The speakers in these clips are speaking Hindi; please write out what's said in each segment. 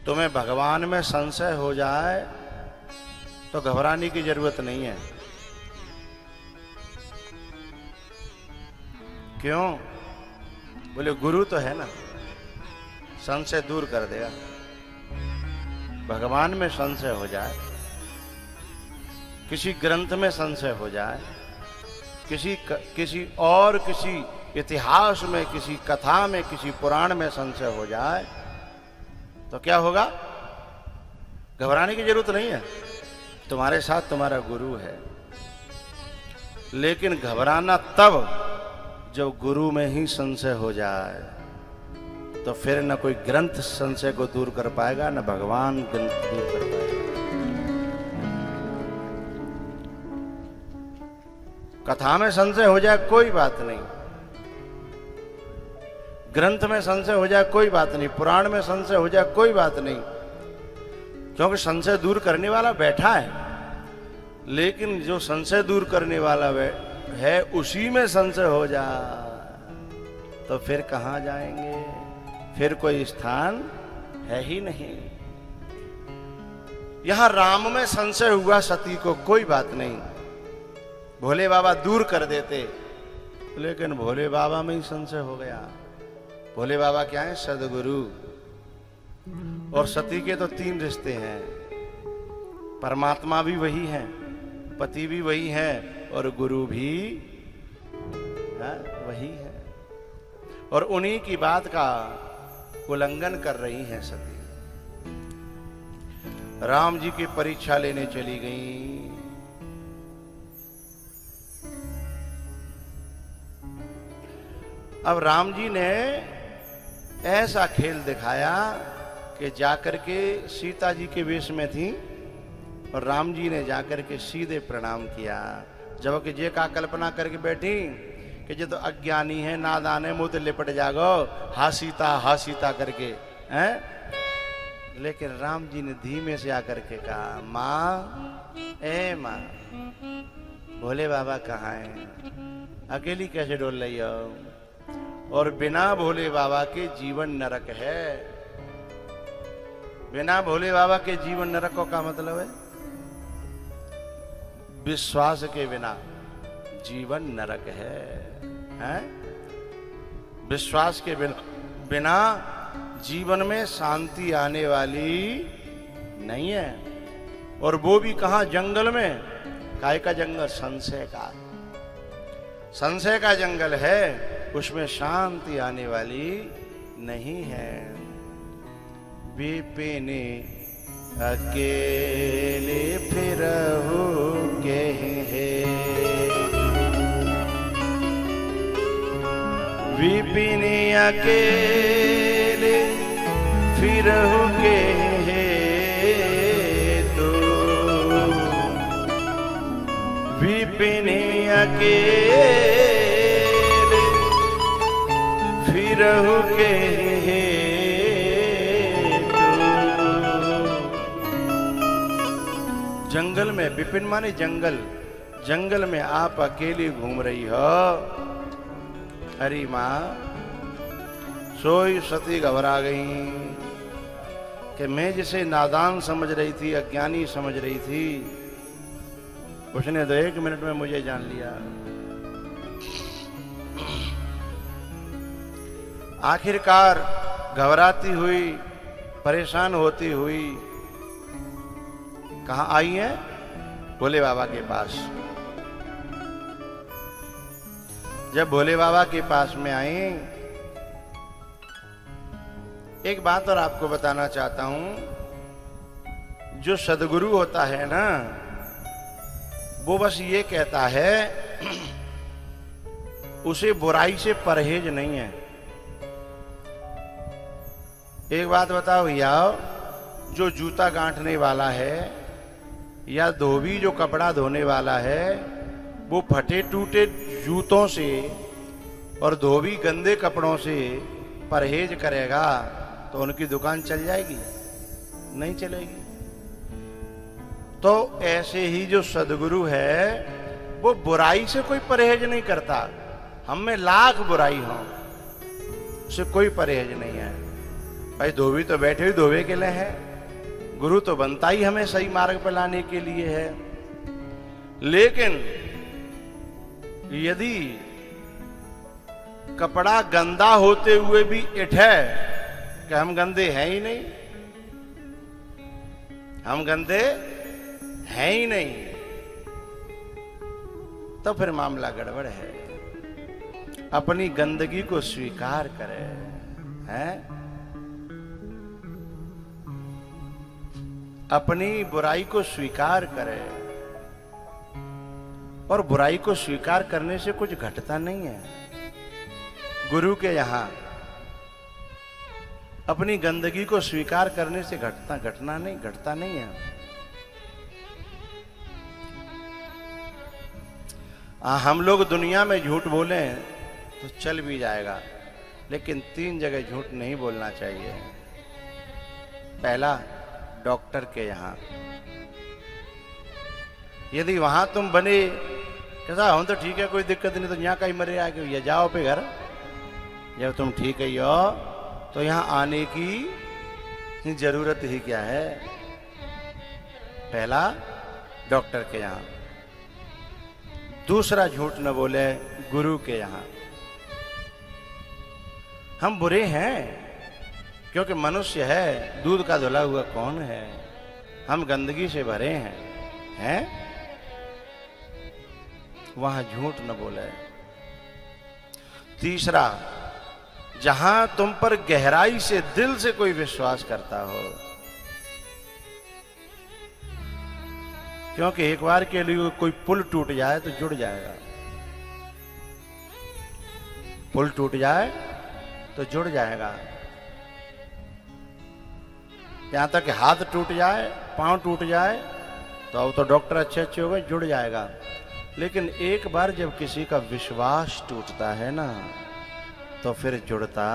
तुम्हें भगवान में संशय हो जाए तो घबराने की जरूरत नहीं है। क्यों? बोले गुरु तो है ना, संशय दूर कर देगा। भगवान में संशय हो जाए, किसी ग्रंथ में संशय हो जाए, किसी इतिहास में, किसी कथा में, किसी पुराण में संशय हो जाए तो क्या होगा? घबराने की जरूरत नहीं है। तुम्हारे साथ तुम्हारा गुरु है। लेकिन घबराना तब जब गुरु में ही संशय हो जाए, तो फिर न कोई ग्रंथ संशय को दूर कर पाएगा, न भगवान ग्रंथ दूर कर पाएगा। कथा में संशय हो जाए कोई बात नहीं, ग्रंथ में संशय हो जाए कोई बात नहीं, पुराण में संशय हो जाए कोई बात नहीं, क्योंकि संशय दूर करने वाला बैठा है। लेकिन जो संशय दूर करने वाला है उसी में संशय हो जाए तो फिर कहां जाएंगे? फिर कोई स्थान है ही नहीं। यहां राम में संशय हुआ सती को, कोई बात नहीं, भोले बाबा दूर कर देते, लेकिन भोले बाबा में ही संशय हो गया। भोले बाबा क्या है? सदगुरु। और सती के तो 3 रिश्ते हैं, परमात्मा भी वही है, पति भी वही है और गुरु भी वही है। और उन्हीं की बात का उल्लंघन कर रही हैं सती। राम जी की परीक्षा लेने चली गई। अब राम जी ने ऐसा खेल दिखाया कि जाकर के सीता जी के वेश में थी और राम जी ने जाकर के सीधे प्रणाम किया। जब कि जे का कल्पना करके बैठी कि जे तो अज्ञानी है, नादान है, मुंह तो लिपट जागो, हा सीता करके हैं। लेकिन राम जी ने धीमे से आकर के कहा, माँ, ए माँ, भोले बाबा कहाँ हैं? अकेली कैसे डोल रही हो? और बिना भोले बाबा के जीवन नरक है। बिना भोले बाबा के जीवन नरक को क्या मतलब है? विश्वास के बिना जीवन नरक है, हैं? विश्वास के बिना जीवन में शांति आने वाली नहीं है। और वो भी कहां? जंगल में। काय का जंगल? संशय का। संशय का जंगल है, उसमें शांति आने वाली नहीं है। विपिने अकेले फिरहु के है, विपिने अकेले फिरहु के है तो, विपिने अकेले फिरहु के है जंगल में। विपिन माने जंगल। जंगल में आप अकेली घूम रही हो। अरे माँ, सोई सती घबरा गई कि मैं जिसे नादान समझ रही थी, अज्ञानी समझ रही थी, उसने तो 1 मिनट में मुझे जान लिया। आखिरकार घबराती हुई, परेशान होती हुई कहां आई है? भोले बाबा के पास। जब भोले बाबा के पास में आई, एक बात और आपको बताना चाहता हूं। जो सदगुरु होता है ना, वो बस ये कहता है, उसे बुराई से परहेज नहीं है। एक बात बताओ भैया, जो जूता गांठने वाला है या धोबी जो कपड़ा धोने वाला है, वो फटे टूटे जूतों से और धोबी गंदे कपड़ों से परहेज करेगा तो उनकी दुकान चल जाएगी? नहीं चलेगी। तो ऐसे ही जो सदगुरु है वो बुराई से कोई परहेज नहीं करता। हम में लाख बुराई हो, उसे कोई परहेज नहीं है। भाई धोबी तो बैठे हुए धोबे के लिए है, गुरु तो बनता ही हमें सही मार्ग पर लाने के लिए है। लेकिन यदि कपड़ा गंदा होते हुए भी इठे कि हम गंदे हैं ही नहीं, हम गंदे हैं ही नहीं, तो फिर मामला गड़बड़ है। अपनी गंदगी को स्वीकार करे, हैं? अपनी बुराई को स्वीकार करे, और बुराई को स्वीकार करने से कुछ घटता नहीं है। गुरु के यहां अपनी गंदगी को स्वीकार करने से घटता नहीं है। हम लोग दुनिया में झूठ बोले तो चल भी जाएगा, लेकिन 3 जगह झूठ नहीं बोलना चाहिए। पहला, डॉक्टर के यहां, यदि वहां तुम बने कैसा हम तो ठीक है कोई दिक्कत नहीं, तो यहाँ का ही मरे आके ये जाओ पे घर, जब तुम ठीक है हो तो यहां आने की जरूरत ही क्या है। पहला, डॉक्टर के यहां। दूसरा झूठ न बोले गुरु के यहां। हम बुरे हैं क्योंकि मनुष्य है, दूध का धुला हुआ कौन है, हम गंदगी से भरे हैं? वहां झूठ न बोले। तीसरा, जहां तुम पर गहराई से दिल से कोई विश्वास करता हो, क्योंकि एक बार के लिए कोई पुल टूट जाए तो जुड़ जाएगा। पुल टूट जाए तो जुड़ जाएगा। यहां तक कि हाथ टूट जाए, पांव टूट जाए तो अब तो डॉक्टर अच्छे हो गए, जुड़ जाएगा। लेकिन एक बार जब किसी का विश्वास टूटता है ना, तो फिर जुड़ता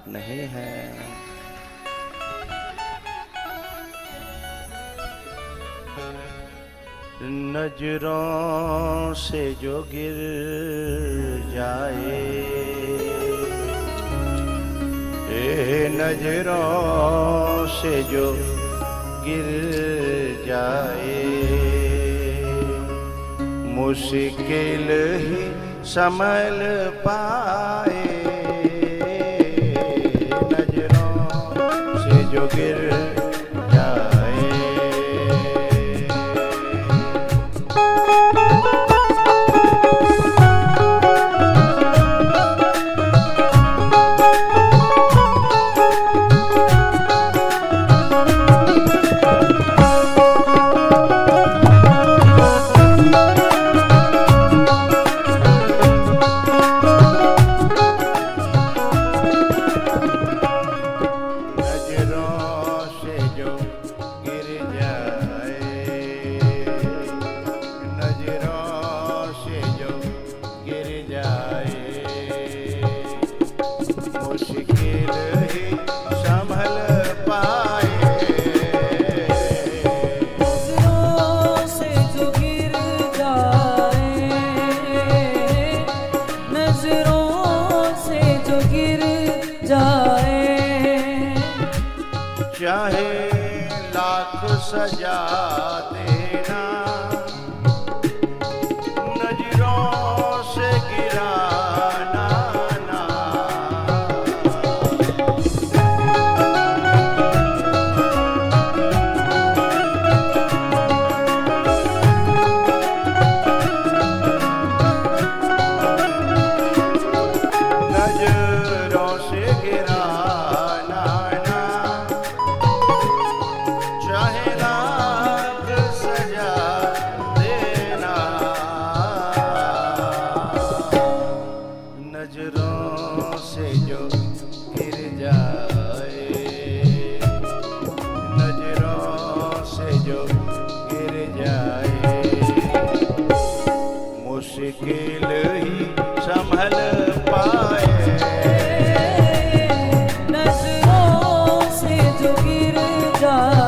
नहीं है। नजरों से जो गिर जाए, नजरों से जो गिर जाए, मुश्किल ही संभल पाए। नजरों से जो गिर सजा देना, नजरों से गिराना ना। नजरों से गिराना ना, चाहे लाख सजा देना। नजरों से जो गिर जाए, नजरों से जो गिर जाए, मुश्किल ही संभल पाए। नजरों से जो गिर जाए,